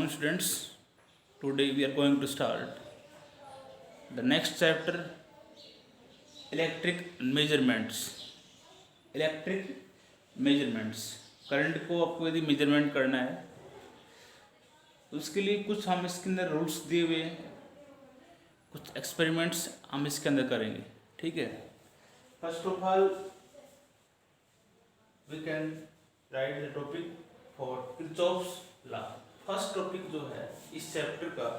afternoon, students. Today we are going to start the next chapter, electric measurements. Electric measurements, current को आपको यदि measurement करना है उसके लिए कुछ हम इसके अंदर रूल्स दिए हुए हैं, कुछ एक्सपेरिमेंट्स हम इसके अंदर करेंगे. ठीक है. First of all we can write the topic for Kirchhoff's law. First topic जो है इस चैप्टर का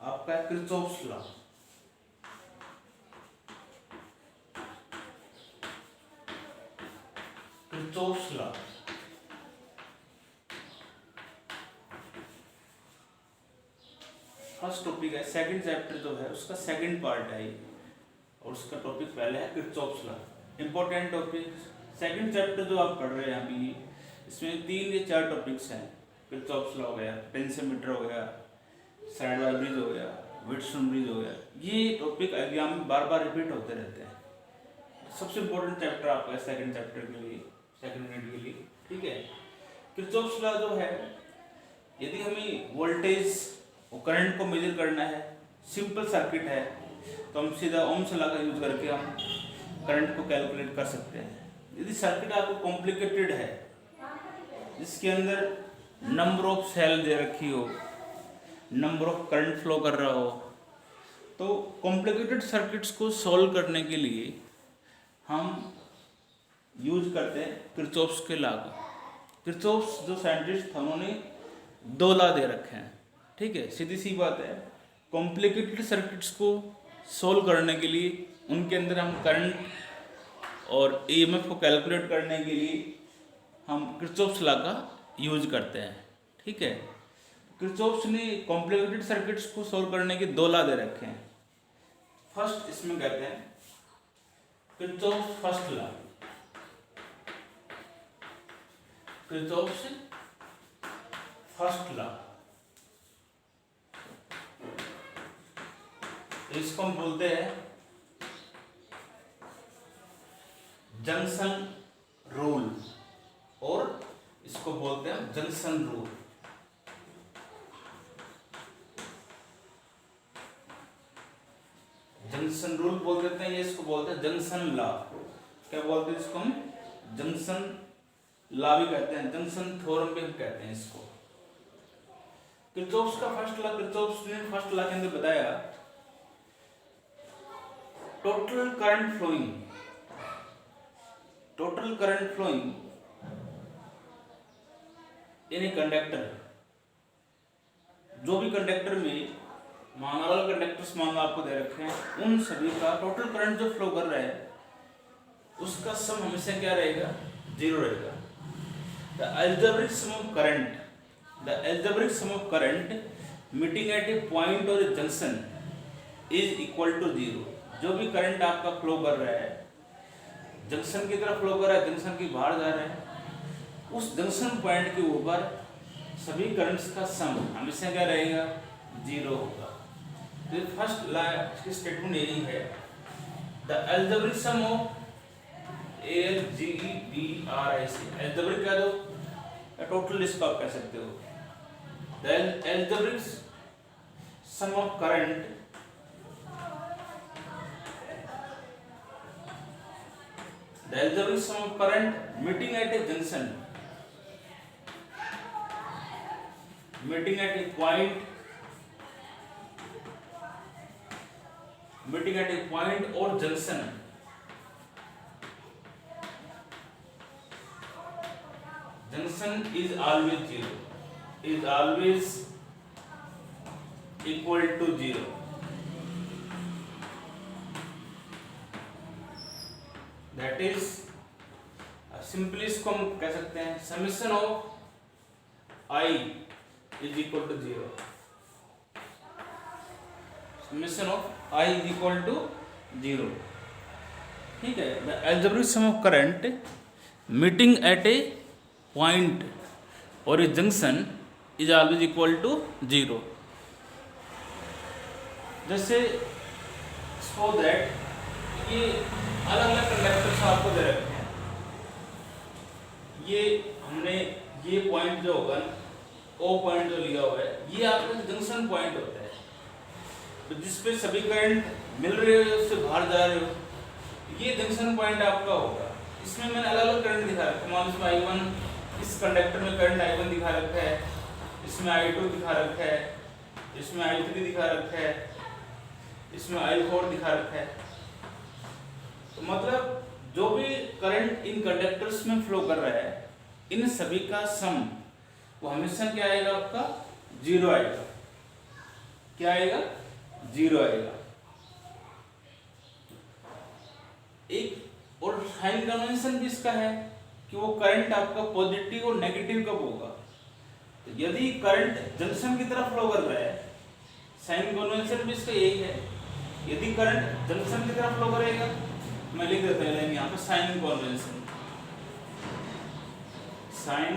आपका है Kirchhoff's law. Kirchhoff's law first topic है. सेकंड चैप्टर जो है उसका सेकंड पार्ट है और उसका टॉपिक पहले है Kirchhoff's law. Important topic. Second chapter जो आप पढ़ रहे हैं अभी, इसमें 3 या 4 टॉपिक्स हैं. किर्चॉफ्स लॉ हो गया, टेंसीमीटर हो गया, साइड वायर ब्रिज हो गया, व्हिटस्टोन ब्रिज हो गया. ये टॉपिक एग्जाम में बार बार रिपीट होते रहते हैं. सबसे इंपॉर्टेंट चैप्टर आपका है सेकंड चैप्टर के लिए, सेकंड यूनिट के लिए. ठीक है. किर्चॉफ्स लॉ जो है, यदि हमें वोल्टेज और करंट को मेजर करना है, सिंपल सर्किट है, तो हम सीधा ओम्स लॉ का यूज करके हम करंट को कैलकुलेट कर सकते हैं. यदि सर्किट आपको कॉम्प्लिकेटेड है, जिसके अंदर नंबर ऑफ सेल दे रखी हो, नंबर ऑफ करंट फ्लो कर रहा हो, तो कॉम्प्लिकेटेड सर्किट्स को सॉल्व करने के लिए हम यूज करते हैं किर्चॉफ्स के लॉ का. किर्चॉफ्स जो साइंटिस्ट थे उन्होंने 2 लॉ दे रखे हैं. ठीक है. सीधी सी बात है, कॉम्प्लिकेटेड सर्किट्स को सॉल्व करने के लिए उनके अंदर हम करंट और ईएमएफ को कैलकुलेट करने के लिए हम किर्चॉफ्स लॉ का यूज करते हैं. ठीक है. किर्चॉफ्स ने कॉम्प्लिकेटेड सर्किट्स को सॉल्व करने के 2 लॉ दे रखे हैं. फर्स्ट इसमें कहते हैं Kirchhoff's first law. Kirchhoff's first law, इसको हम बोलते हैं जंक्शन रूल, और इसको बोलते हैं जंक्शन रूल. जंक्शन रूल बोल देते हैं, ये इसको बोलते हैं जंक्शन लॉ. क्या बोलते हैं इसको हम? जंक्शन लॉ भी कहते हैं, जंक्शन थ्योरम भी हम कहते हैं इसको. किर्चॉफ्स का फर्स्ट लॉ, किर्चॉफ्स ने फर्स्ट लॉ के अंदर बताया total current flowing, total current flowing in a conductor. जो भी कंडक्टर में मानोरल कंडक्टर्स मान लो आपको दे रखे हैं, उन सभी का टोटल करंट जो फ्लो कर रहा है उसका सम हमेशा क्या रहेगा? 0 रहेगा. The algebraic sum of current, the algebraic sum of current meeting at a point और a junction is equal to 0. जो भी करंट आपका फ्लो कर रहा है, जंक्शन की तरफ फ्लो कर रहा है, जंक्शन के बाहर जा रहा है, उस जंक्शन पॉइंट के ऊपर सभी करंट्स का सम हमेशा क्या रहेगा? 0 होगा. तो फर्स्ट लॉ की स्टेटमेंट यही है, the algebraic sum of ALGEBRIC. Algebraic क्या दो? टोटल इसको आप कह सकते हो. The algebraic sum of current the algebraic sum of current meeting at a junction, meeting at a point, meeting at a point or junction, junction is always 0, is always equal to 0. That is simply इसको हम कह सकते हैं summation of I is equal to 0. Summation of I is equal to 0. ठीक है. The algebraic sum of current meeting at a point और a junction is always equal to 0. जैसे so that ये अलग अलग कंडक्टर्स आपको दे रखे हैं. ये हमने ये पॉइंट जो होगा ओ पॉइंट जो लिया हुआ है ये आपका जंक्शन पॉइंट होता है, तो जिस पे सभी करंट मिल रहे हो उससे बाहर जा रहे हो, ये जंक्शन पॉइंट आपका होगा। इसमें मैंने अलग अलग करंट दिखा रखा है, मान लो इसमें I1, इस कंडक्टर में करंट I1 दिखा रखा है, इसमें I2 दिखा रखा है, इसमें I3 दिखा रखा है, इसमें I4 दिखा रखा है। तो मतलब जो भी करंट इन कंडक्टर्स में फ्लो कर रहा है इन सभी का सम वो हमेशा क्या आएगा आपका, जीरो आएगा। क्या आएगा, जीरो आएगा। एक और साइन कन्वेंशन भी इसका है कि वो करंट आपका पॉजिटिव और नेगेटिव कब होगा। तो यदि करंट जंक्शन की तरफ फ्लो कर रहा है, साइन कन्वेंशन भी इसका यही है, यदि करंट जंक्शन की तरफ फ्लो करेगा, मैं लिख देता हूं यहाँ पे साइन कन्वेंशन, साइन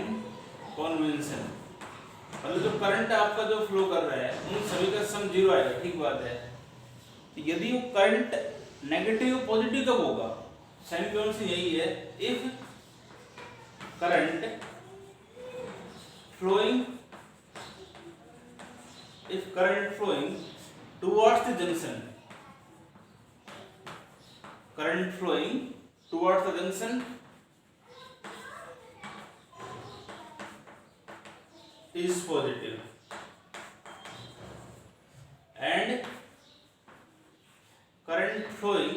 कन्वेंशन मतलब जो करंट आपका जो फ्लो कर रहा है उन सभी का सम जीरो आएगा। ठीक बात है। यदि वो करंट नेगेटिव पॉजिटिव कब होगा, साइन कन्वेंशन यही है, if current flowing towards the junction, current flowing towards the junction is positive and current flowing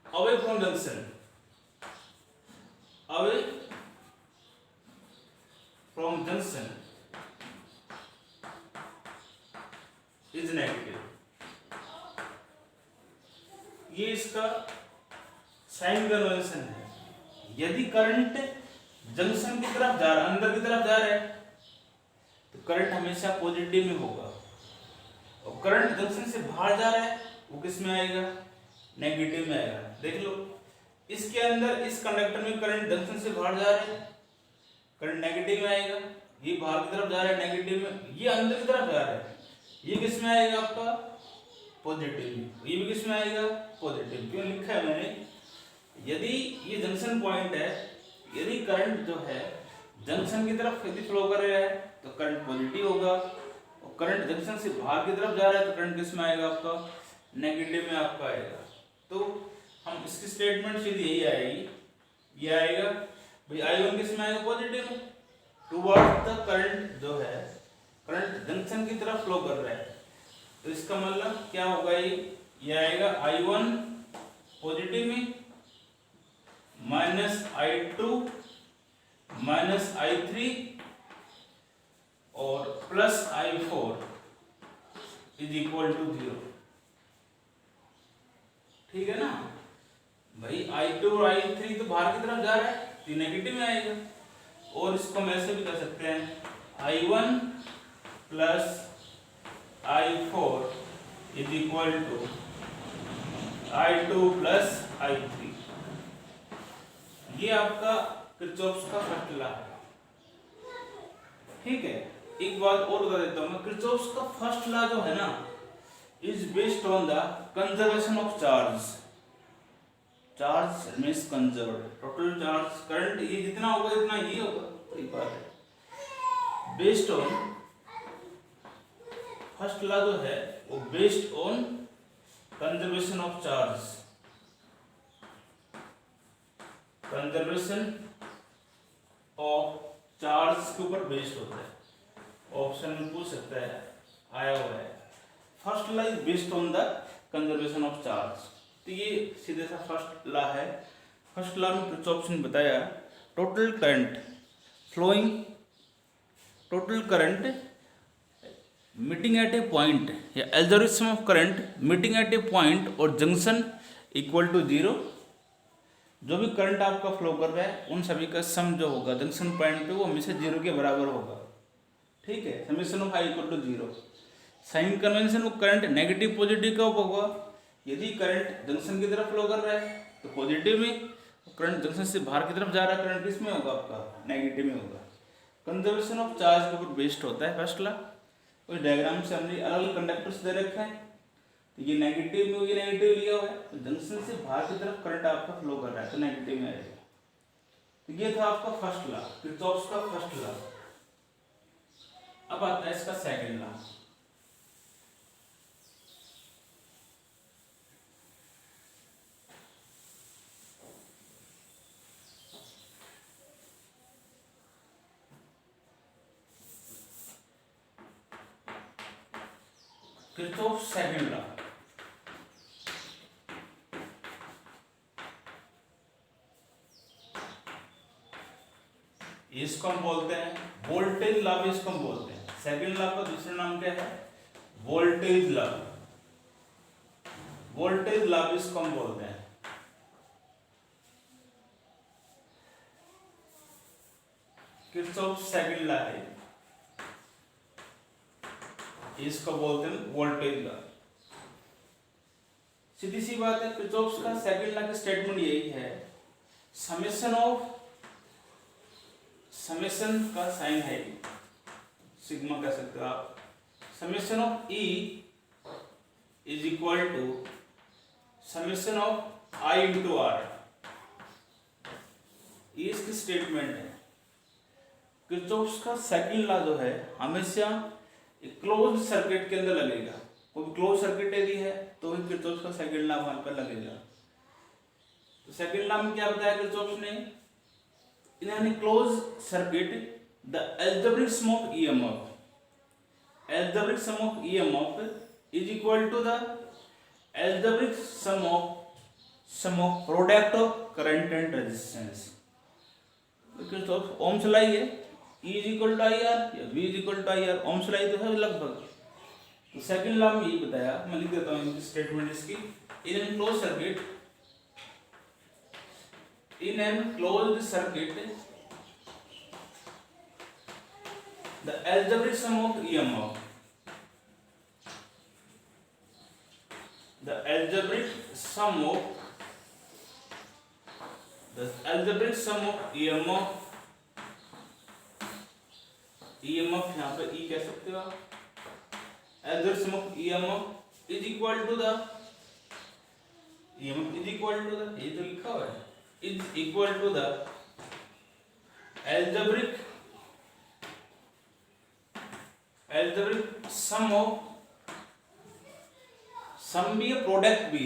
away from junction, away from junction is negative। ये इसका साइन कन्वेंशन है। यदि current junction की तरफ जा रहा है, अंदर की तरफ जा रहा है, तो करंट हमेशा पॉजिटिव में होगा, और करंट जंक्शन से बाहर जा रहा है वो किस में आएगा, नेगेटिव में आएगा। देख लो इसके अंदर इस कंडक्टर में करंट जंक्शन से बाहर जा रहा है, करंट नेगेटिव में आएगा, ये बाहर की तरफ जा रहा है नेगेटिव में, ये अंदर की तरफ जा रहा है, ये किस में आएगा आपका, पॉजिटिव में, ये भी किस में आएगा, पॉजिटिव। क्यों लिखा है मैंने, यदि ये जंक्शन पॉइंट है, यदि करंट जो है जंक्शन की तरफ यदि फ्लो कर रहा है तो करंट पॉजिटिव होगा, और करंट जंक्शन से बाहर की तरफ जा रहा है तो करंट किस में आएगा आपका, नेगेटिव में आपका आएगा। तो हम इसकी स्टेटमेंट सीधी यही आएगी, ये आएगा भाई I1 किस में आएगा, पॉजिटिव में, टुवर्ड्स द करंट जो है करंट जंक्शन की तरफ फ्लो कर रहा है, तो इसका मतलब क्या होगा, ये आएगा I1 पॉजिटिव में माइनस I2 माइनस I3 और plus I4 is equal to 0। ठीक है ना भाई, I2 और I3 तो बाहर की तरफ जा रहा है तो नेगेटिव में आएगा, और इसको हम ऐसे भी कर सकते हैं I1 plus I4 is equal to I2 plus I3। ये आपका किरचॉफ्स का फर्स्ट लॉ है। ठीक है, एक बात और बता देता हूं मैं, किरचॉफ्स का फर्स्ट लॉ जो है ना is based on the conservation of charge, charge means conserved, total charge current ये जितना होगा इतना ये होगा, वही बात है। बेस्ड ऑन फर्स्ट लॉ जो है वो based on conservation of charge, conservation of charge के ऊपर बेस्ड होता है। ऑप्शन में पूछ सकता है, आया हुआ है first law is based on the conservation of charge. तो ये सीधे सा फर्स्ट लॉ है। फर्स्ट लॉ में किरचॉफ ने बताया total current flowing, total current meeting at a point या algorithm of current meeting at a point और जंक्शन इक्वल टू 0। जो भी करंट आपका फ्लो कर रहा है उन सभी का सम जो होगा जंक्शन पॉइंट पे वो हमेशा 0 के बराबर होगा। ठीक है, summation of I equal to 0। Sign convention वो करंट नेगेटिव पॉजिटिव कब होगा, यदि करंट जंक्शन की तरफ फ्लो कर रहा है तो पॉजिटिव में, करंट जंक्शन से बाहर की तरफ जा रहा है करंट किस में होगा आपका, नेगेटिव में होगा। कंजर्वेशन ऑफ चार्ज के ऊपर बेस्ड होता है फर्स्ट लॉ। उस डायग्राम से हमने अलग अलग कंडक्टर्स दे रखे हैं, तो ये नेगेटिव में ये नेगेटिव लिया हुआ है, तो जंक्शन से बाहर की तरफ करंट आपका फ्लो कर रहा है तो नेगेटिव में आएगा। तो ये था आपका फर्स्ट लॉ, किरचॉफ्स का फर्स्ट लॉ। अब आता है इसका second law. Kirchhoff's second law. इसको हम बोलते हैं वोल्टेज लॉ भी इसको हम बोलते हैं। सेकंड लॉ का दूसरा नाम क्या है? Voltage law. वोल्टेज लॉ भी इसको हम बोलते हैं। किरचॉफ सेकंड लॉ है, इसको बोलते हैं वोल्टेज लॉ। सीधी सी बात है, किरचॉफ का सेकंड लॉ की स्टेटमेंट यही है, समेशन का साइन है सिग्मा कह सकते हो आप। Summation of E is equal to summation of I into R। ये इसकी स्टेटमेंट है। किरचॉफ का सेकंड लॉ जो है हमेशा एक क्लोज सर्किट के अंदर लगेगा। कोई क्लोज सर्किट यदि है तो ही किरचॉफ का सेकंड लॉ वहां पर लगेगा। तो सेकंड लॉ में क्या बताया किरचॉफ ने? In any closed circuit, the algebraic sum of EMF is equal to the algebraic sum of product of current and resistance. तो ओम्स ला है, E is equal to IR या V is equal to IR, Ohm's law तो है लगभग। तो second law में यही बताया, मैं लिख देता हूँ स्टेटमेंट इसकी। In a closed circuit, in an closed circuit, the algebraic sum of EMF, the algebraic sum of EMF यहाँ पे E कह सकते हो आप। algebraic sum of EMF is equal to the ये तो लिखा हुआ है, is equal to the algebraic sum of, सम भी है प्रोडक्ट भी,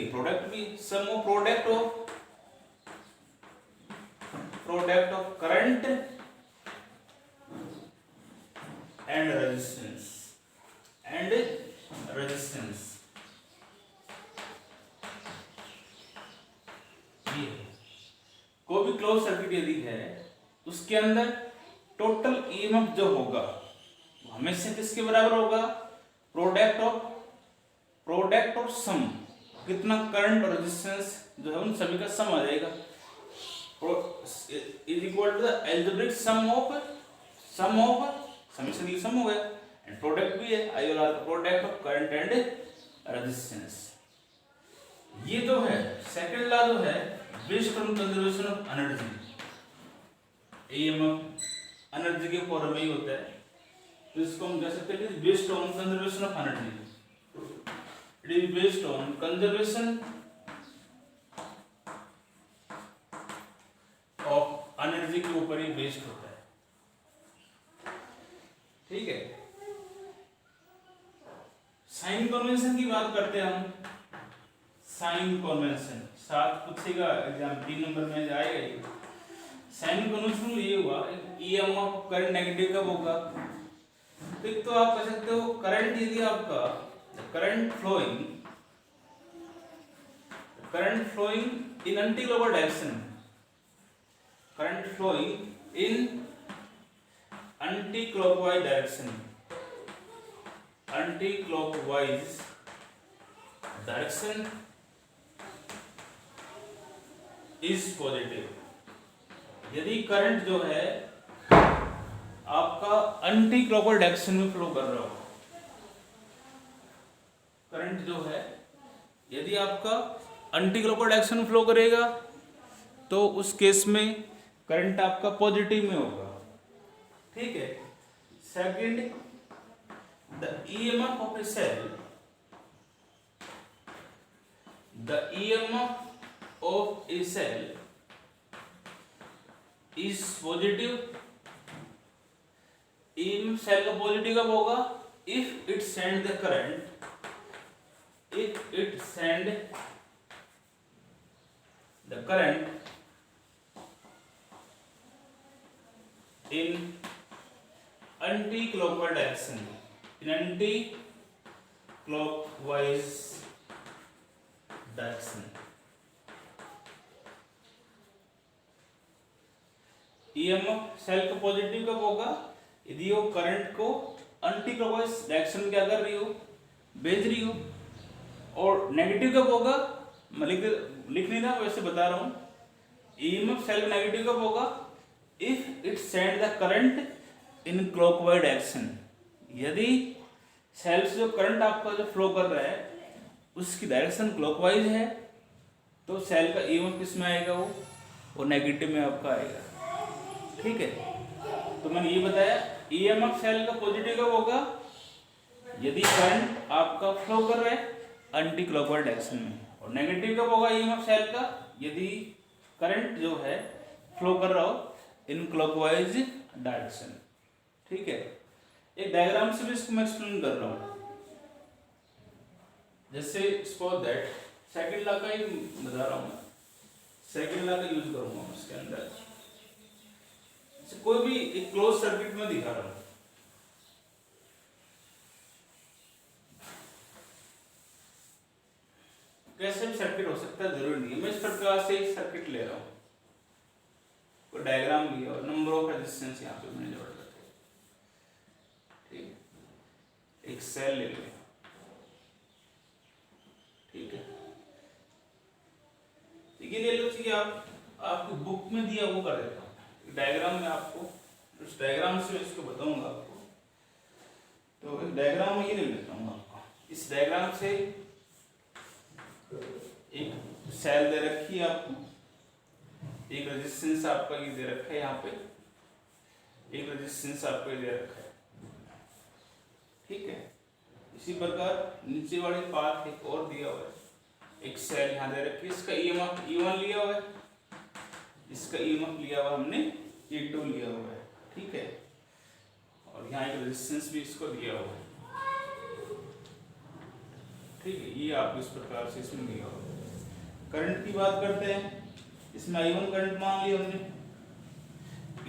sum of product of current and resistance ये कोई भी क्लोज सर्किट यदि है उसके अंदर टोटल ईएमएफ जो होगा हमेशा किसके बराबर होगा? प्रोडक्ट ऑफ सम, कितना करंट और रेजिस्टेंस जो है उन सभी का सम आ जाएगा। Is equal to the algebraic sum of summation की सम हो गया, एंड प्रोडक्ट भी है आई और आर का product of current and resistance. ये जो है सेकंड लॉ जो है based on conservation of energy, EMF energy के फॉर्म में ही होता है, तो इसको हम कह सकते हैं based on conservation of energy. It is based on conservation of energy के ऊपर ही बेस्ड होता है। ठीक है, साइन कन्वेंशन की बात करते हैं हम। साइन कन्वेंशन 7 पूछेगा एग्जाम 3 नंबर में जाएगा। साइन कन्वेंशन ये हुआ, ईएमएफ करंट नेगेटिव कब होगा? तो आप कह सकते हो करंट यदि आपका current flowing in anticlockwise direction, current flowing in anticlockwise direction is positive. यदि करंट जो है आपका एंटी क्लॉकवाइज डायरेक्शन में फ्लो कर रहा हो, करंट जो है यदि आपका एंटी क्लॉकवाइज डायरेक्शन में फ्लो करेगा तो उस केस में करंट आपका पॉजिटिव में होगा। ठीक है, second, the EMF of a cell the EMF of a cell is positive. EMF cell का पॉजिटिव कब होगा? If it send the current, if it send the current in anti-clockwise direction, in anti-clockwise direction. EMF cell का positive कब होगा? यदि वो current को anti clockwise direction में क्या कर रही हो, भेज रही हो। और नेगेटिव कब होगा? मैं लिख नहीं रहा, वैसे बता रहा हूँ। EMF सेल का नेगेटिव कब होगा? If it send the current in clockwise direction, यदि सेल से जो करंट आपका जो फ्लो कर रहा है उसकी डायरेक्शन क्लॉकवाइज है, तो सेल का EMF किस में आएगा? वो नेगेटिव में आपका आएगा। ठीक है, तो मैंने ये बताया EMF सेल का पॉजिटिव कब होगा? यदि करंट आपका फ्लो कर रहा है एंटी क्लॉकवाइज डायरेक्शन में। और नेगेटिव कब होगा EMF सेल का? यदि करंट जो है फ्लो कर रहा हो इन क्लॉकवाइज डायरेक्शन। ठीक है, एक डायग्राम से भी इसको मैं एक्सप्लेन कर रहा हूँ। जैसे सपोज दैट सेकंड लॉ का ही बता रहा हूँ मैं, सेकंड लॉ का यूज करूंगा इसके अंदर। कोई भी एक क्लोज सर्किट में दिखा रहा हूं, कैसे भी सर्किट हो सकता है, जरूरी नहीं है। मैं इस प्रकार से एक सर्किट ले रहा हूं, कोई डायग्राम लिया और नंबर ऑफ रेजिस्टेंस यहाँ पे मैंने जोड़ रखे। ठीक, एक सेल ले लिया। ठीक है, ये ले लो, चाहिए आपकी बुक में दिया वो कर देता हूँ डायग्राम में आपको, उस डायग्राम से इसको बताऊंगा आपको। तो एक डायग्राम में ये ले लेता हूँ आपको। इस डायग्राम से एक सेल दे रखी है आपको, एक रेजिस्टेंस आपका ये दे रखा है, यहाँ पे एक रेजिस्टेंस आपको ये दे रखा है। ठीक है, इसी प्रकार नीचे वाले पार्ट एक और दिया हुआ है, एक सेल यहाँ दे रखी है, इसका EMF E1 लिया हुआ है, इसका EMF लिया हुआ हमने E2 लिया हुआ है। ठीक है, और यहाँ एक रेजिस्टेंस भी इसको दिया हुआ है। ठीक है, ये आप इस प्रकार से इसमें लिया हुआ है। करंट की बात करते हैं, इसमें I1 करंट मान लिया हमने,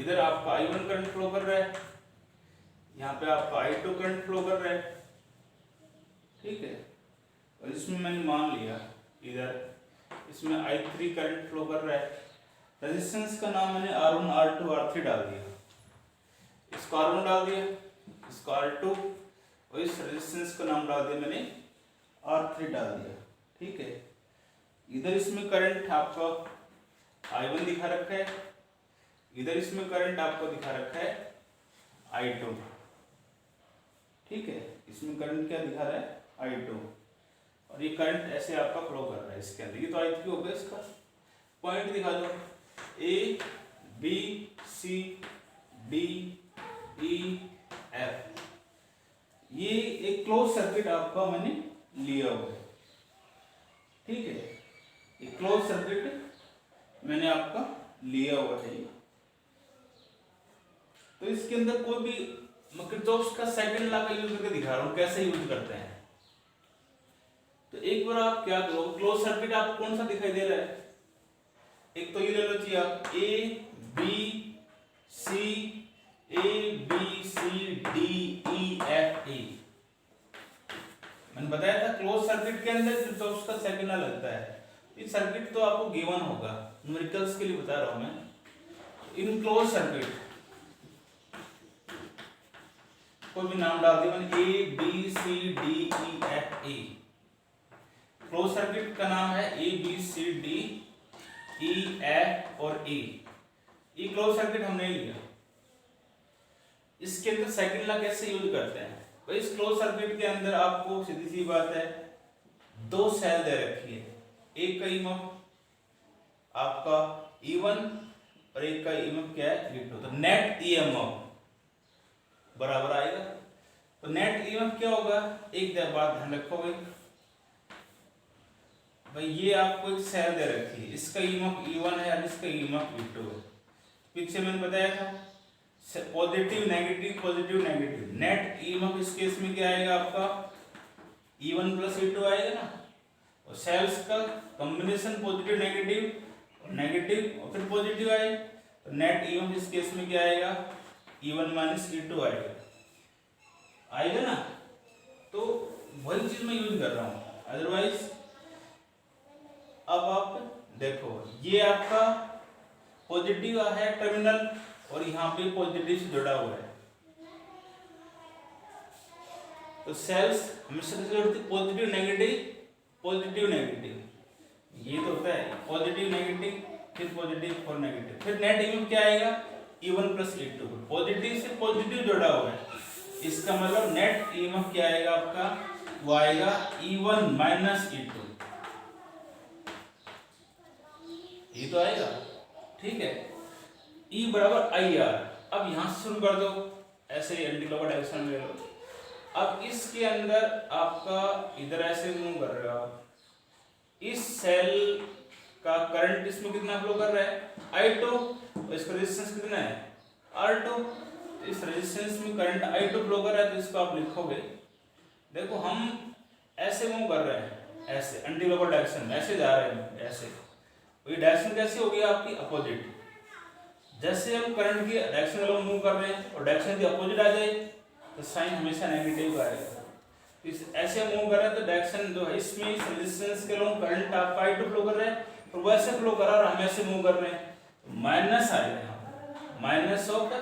इधर आपका I1 करंट फ्लो कर रहा है, यहाँ पे आपका I2 करंट फ्लो कर रहा है। ठीक है, और इसमें मैंने मान लिया इधर इसमें I3 करंट फ्लो कर रहा है। रेजिस्टेंस का नाम मैंने R1 R2 R3 डाल दिया, इसको R1 डाल दिया, इसको R2, और इस रेजिस्टेंस का नाम डाल दिया मैंने R3 डाल दिया। ठीक है, इधर इसमें करंट आपका I1 दिखा रखा है, इधर इसमें करंट आपको दिखा रखा है I2। ठीक है, इसमें करंट क्या दिखा रहा है? I2, और ये करंट ऐसे आपका फ्लो कर रहा है इसके अंदर। ये तो I3 हो गया, इसका पॉइंट दिखा दो, A B C D E F। ये एक क्लोज सर्किट आपका मैंने लिया हुआ है। ठीक है, एक क्लोज सर्किट मैंने आपका लिया हुआ है। तो इसके अंदर कोई भी किरचॉफ का सेकंड लॉ का यूज करके दिखा रहा हूं, कैसे यूज करते हैं। तो एक बार आप क्या करो, क्लोज सर्किट आपको कौन सा दिखाई दे रहा है? एक तो ये ले लो, चाहिए आप A B C D E F E। मैंने बताया था क्लोज सर्किट के अंदर किरचॉफ का सेकंड लॉ लगता है। इस सर्किट तो आपको गिवन होगा, न्यूमेरिकल्स के लिए बता रहा हूं मैं। इन क्लोज सर्किट कोई भी नाम डाल दिया मैंने, A B C D E F E। Close circuit का नाम है A B C D E F और E। ये क्लोज सर्किट हमने लिया। इसके अंदर सेकंड लॉ कैसे यूज करते हैं? तो इस क्लोज सर्किट के अंदर आपको सीधी सी बात है, दो सेल दे रखी है, एक का EMF आपका E1 और एक का EMF क्या है? E2। तो नेट EMF बराबर आएगा। तो नेट EMF क्या होगा? एक बात ध्यान रखोगे, भाई ये आपको एक सेल दे रखी है, इसका ईएमएफ E1 है और इसका ईएमएफ E2 है। पीछे मैंने बताया था पॉजिटिव नेगेटिव, नेट ईएमएफ इस केस में क्या आएगा आपका E1 प्लस E2 आएगा ना, और सेल्स का कॉम्बिनेशन पॉजिटिव नेगेटिव और फिर पॉजिटिव आए, तो नेट ईएमएफ इस केस में क्या आएगा E1 माइनस E2 आएगा ना। तो वही चीज मैं यूज कर रहा हूँ, अदरवाइज अब आप देखो ये आपका पॉजिटिव है टर्मिनल और यहाँ पे पॉजिटिव से जुड़ा हुआ है, तो सेल्स हमेशा से जुड़ती पॉजिटिव नेगेटिव, ये तो होता है पॉजिटिव नेगेटिव फिर पॉजिटिव और नेगेटिव, फिर नेट ईएमएफ क्या आएगा E1 प्लस E2, पॉजिटिव से पॉजिटिव जुड़ा हुआ है, इसका मतलब नेट ईएमएफ क्या आएगा आपका, वो आएगा E1 माइनस E2, ये तो आएगा, ठीक है। E बराबर IR, अब यहां से शुरू कर दो, ऐसे ही एंटी क्लॉकवाइज डायरेक्शन ले लो। अब इसके अंदर आपका इधर ऐसे मूव कर रहे हो आप, इस सेल का करंट इसमें कितना फ्लो कर रहा है I2, और इसका रेजिस्टेंस कितना है R2, इस रेजिस्टेंस में करंट I2 फ्लो कर रहा है, तो इसको आप लिखोगे, देखो हम ऐसे मूव कर रहे हैं, ऐसे एंटी क्लॉकवाइज डायरेक्शन में ऐसे जा रहे हैं, ऐसे, ये डायरेक्शन कैसे होगी आपकी अपोजिट, जैसे हम करंट की डायरेक्शन अलग मूव कर रहे हैं और डायरेक्शन की अपोजिट आ जाए तो साइन हमेशा नेगेटिव का आएगा। इस ऐसे मूव कर रहे हैं तो डायरेक्शन जो है इसमें इस रेजिस्टेंस के अलग करंट आपका I2 फ्लो कर रहा है और वैसे फ्लो कर रहा है और हम ऐसे मूव कर रहे हैं, तो माइनस आएगा यहाँ, माइनस ऑफ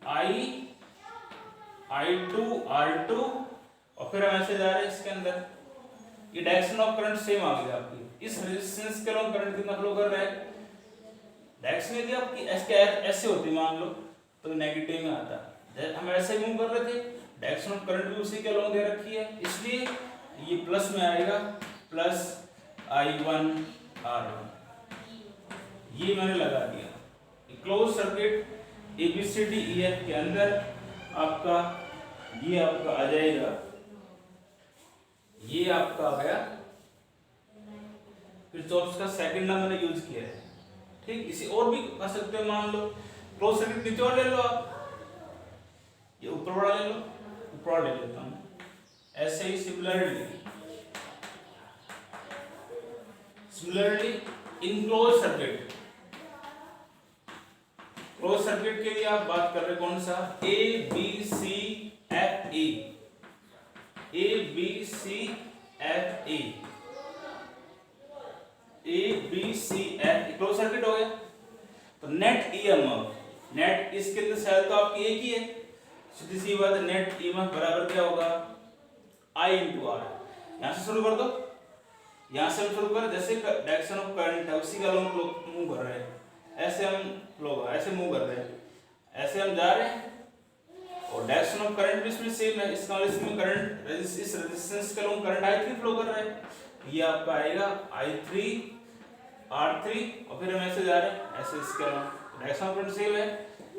I2 R2, और फिर हम ऐसे जा रहे हैं इसके अंदर, ये डायरेक्शन ऑफ करंट सेम आ गई आपकी, इस रेजिस्टेंस के अलग करंट कितना फ्लो कर रहा है, डायरेक्शन यदि आपकी ऐसे होती मान लो तो नेगेटिव में आता, हम ऐसे मूव कर रहे थे, डायरेक्शन ऑफ करंट भी उसी के अलॉन्ग दे रखी है, इसलिए ये प्लस में आएगा, प्लस I1 R1, ये मैंने लगा दिया। क्लोज सर्किट ABCDEF के अंदर आपका ये आपका आ जाएगा, ये आपका आ गया किरचॉफ का सेकंड लॉ मैंने यूज किया है, ठीक। इसी और भी कर सकते हो, मान लो क्लोज सर्किट नीचे और ले लो आप, ये ऊपर वाला ले लो, ऊपर वाला ले लेता हूँ, ऐसे ही सिमिलरली इन क्लोज सर्किट के लिए आप बात कर रहे कौन सा ABCFE, क्लोज सर्किट हो गया, तो नेट ईएमएफ, नेट इसके अंदर सेल तो आपकी एक ही है, सीधी सी बात है, नेट ईएमएफ बराबर क्या होगा I into R, यहां से शुरू कर दो, यहां से हम शुरू करें, जैसे डायरेक्शन ऑफ करंट है उसी का लोग मूव कर रहे हैं, ऐसे हम लोग ऐसे मूव कर रहे हैं, ऐसे हम जा रहे हैं, और डायरेक्शन ऑफ करंट भी इसमें सेम है, इसका मतलब इसमें करंट इस रेजिस्टेंस के लोग करंट I3 फ्लो कर रहा है, ये आपका आएगा I3 R3, और फिर हम ऐसे जा रहे हैं, ऐसे इसके लोग डायरेक्शन ऑफ करंट सेम है,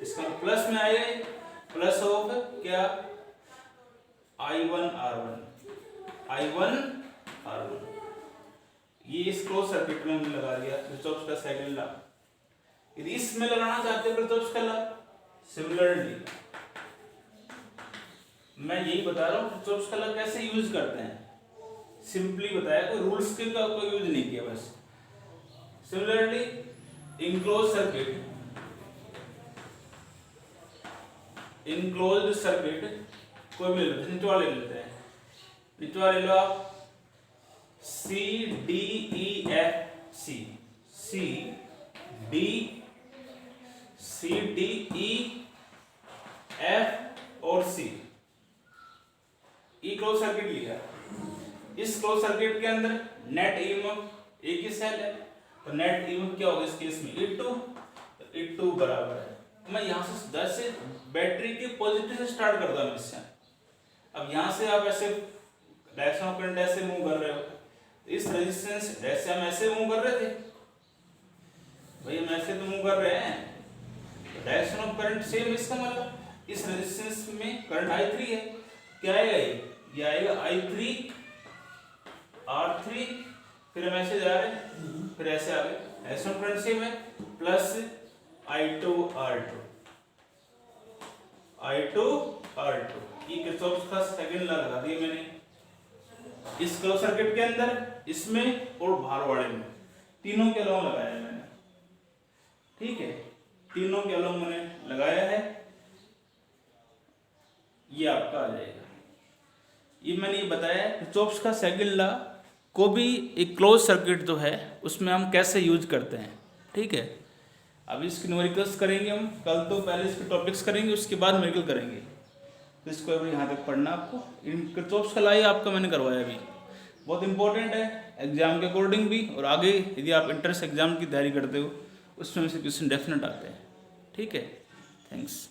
इसका प्लस में आएगा, प्लस ऑफ क्या I1 R1, ये इस क्लोज सर्किट में हमने लगा दिया किरचॉफ का सेकंड लॉ। यदि इसमें लगाना चाहते हो किरचॉफ का लॉ, सिमिलरली मैं यही बता रहा हूँ किरचॉफ का लॉ कैसे यूज करते हैं, सिंपली बताया, कोई रूल्स के का कोई यूज नहीं किया, बस सिमिलरली इन क्लोज सर्किट कोई भी निचवा ले लेते हैं, निचवा ले लो आप CDEF और C, ई क्लोज सर्किट लिया, इस क्लोज सर्किट के अंदर नेट ईएमएफ एक ही सेल है, तो नेट ईएमएफ क्या होगा इस केस में E2, तो E2 बराबर है, मैं यहाँ से जैसे बैटरी के पॉजिटिव से स्टार्ट करता हूँ इससे, अब यहाँ से आप ऐसे डायरेक्शन ऑफ करंट ऐसे मूव कर रहे हो, इस रेजिस्टेंस जैसे हम ऐसे मूव कर रहे थे भाई, हम ऐसे तो मूव कर रहे हैं, तो डायरेक्शन ऑफ करंट सेम, इसका मतलब इस रेजिस्टेंस में करंट I3 है, क्या आएगा ये आएगा I3 R3, फिर हम ऐसे जा रहे हैं, फिर ऐसे आ गए, S1 फ्रेंडशिप है प्लस I2R2 ये किरचॉफ का सेकंड लॉ लगा दिया मैंने इस क्लोज सर्किट के अंदर, इसमें और बाहर वाले में, तीनों के लॉ लगाया है मैंने। ठीक है, तीनों के लॉ मैंने लगाया है, ये आपका आ जाएगा। ये मैंने ये बताया किरचॉफ का सेकंड लॉ को भी एक क्लोज सर्किट जो है उसमें हम कैसे यूज करते हैं। ठीक है, अभी इसके न्यूमेरिकल्स करेंगे हम कल, तो पहले इसके टॉपिक्स करेंगे उसके बाद न्यूमेरिकल करेंगे, तो इसको अभी यहाँ तक पढ़ना आपको। इन किरचॉफ का लॉ आपका मैंने करवाया अभी, बहुत इंपॉर्टेंट है एग्जाम के अकॉर्डिंग भी, और आगे यदि आप इंट्रेंस एग्जाम की तैयारी करते हो उसमें से क्वेश्चन डेफिनेट आते हैं। ठीक है, थैंक्स।